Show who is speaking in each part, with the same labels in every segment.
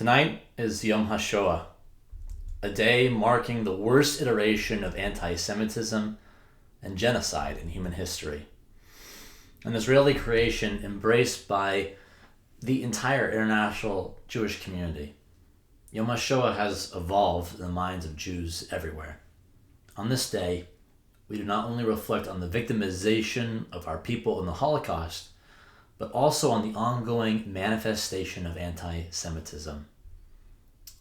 Speaker 1: Tonight is Yom HaShoah, a day marking the worst iteration of anti-Semitism and genocide in human history. An Israeli creation embraced by the entire international Jewish community. Yom HaShoah has evolved in the minds of Jews everywhere. On this day, we do not only reflect on the victimization of our people in the Holocaust, but also on the ongoing manifestation of anti-Semitism.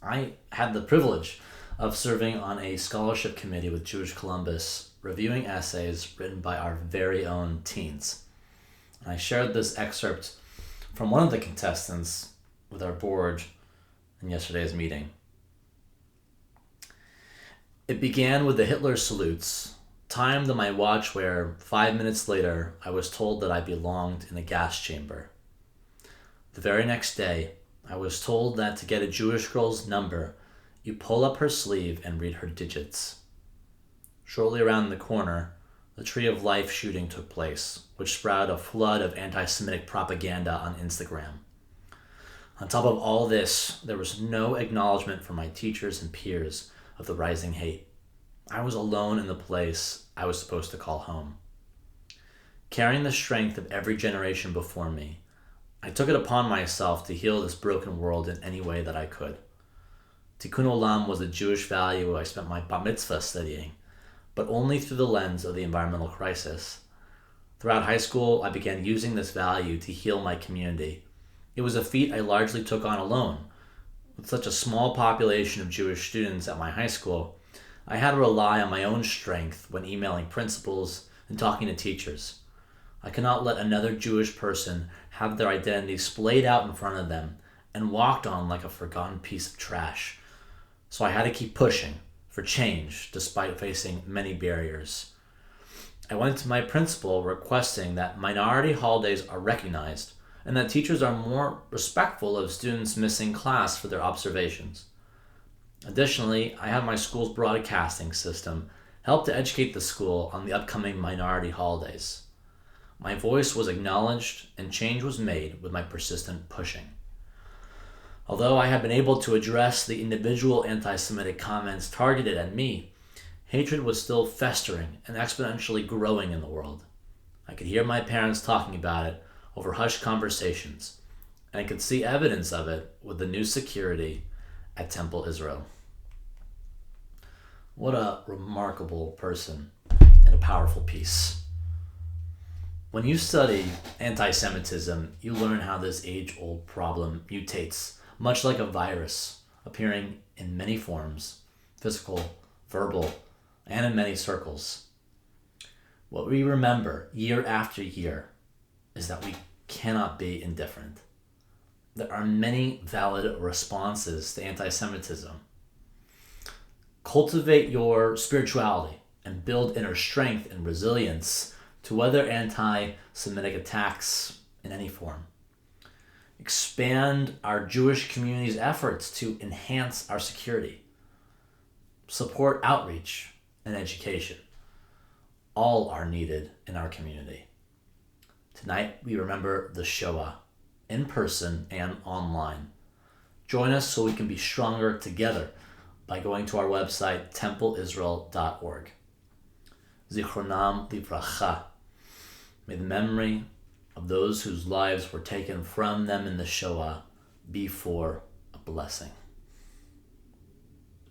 Speaker 1: I had the privilege of serving on a scholarship committee with Jewish Columbus, reviewing essays written by our very own teens. And I shared this excerpt from one of the contestants with our board in yesterday's meeting. It began with the Hitler salutes, timed on my watch where 5 minutes later I was told that I belonged in a gas chamber. The very next day, I was told that to get a Jewish girl's number, you pull up her sleeve and read her digits. Shortly around the corner, the Tree of Life shooting took place, which sprouted a flood of anti-Semitic propaganda on Instagram. On top of all this, there was no acknowledgement from my teachers and peers of the rising hate. I was alone in the place I was supposed to call home. Carrying the strength of every generation before me, I took it upon myself to heal this broken world in any way that I could. Tikkun Olam was a Jewish value I spent my bar mitzvah studying, but only through the lens of the environmental crisis. Throughout high school, I began using this value to heal my community. It was a feat I largely took on alone. With such a small population of Jewish students at my high school, I had to rely on my own strength when emailing principals and talking to teachers. I could not let another Jewish person have their identity splayed out in front of them and walked on like a forgotten piece of trash. So I had to keep pushing for change despite facing many barriers. I went to my principal requesting that minority holidays are recognized and that teachers are more respectful of students missing class for their observations. Additionally, I had my school's broadcasting system help to educate the school on the upcoming minority holidays. My voice was acknowledged and change was made with my persistent pushing. Although I had been able to address the individual anti-Semitic comments targeted at me, hatred was still festering and exponentially growing in the world. I could hear my parents talking about it over hushed conversations, and I could see evidence of it with the new security at Temple Israel. What a remarkable person and a powerful piece. When you study anti-Semitism, you learn how this age-old problem mutates, much like a virus, appearing in many forms, physical, verbal, and in many circles. What we remember year after year is that we cannot be indifferent. There are many valid responses to anti-Semitism. Cultivate your spirituality and build inner strength and resilience to weather anti-Semitic attacks in any form. Expand our Jewish community's efforts to enhance our security. Support outreach and education. All are needed in our community. Tonight we remember the Shoah, in person and online. Join us so we can be stronger together by going to our website, templeisrael.org. Zichronam livracha. May the memory of those whose lives were taken from them in the Shoah be for a blessing.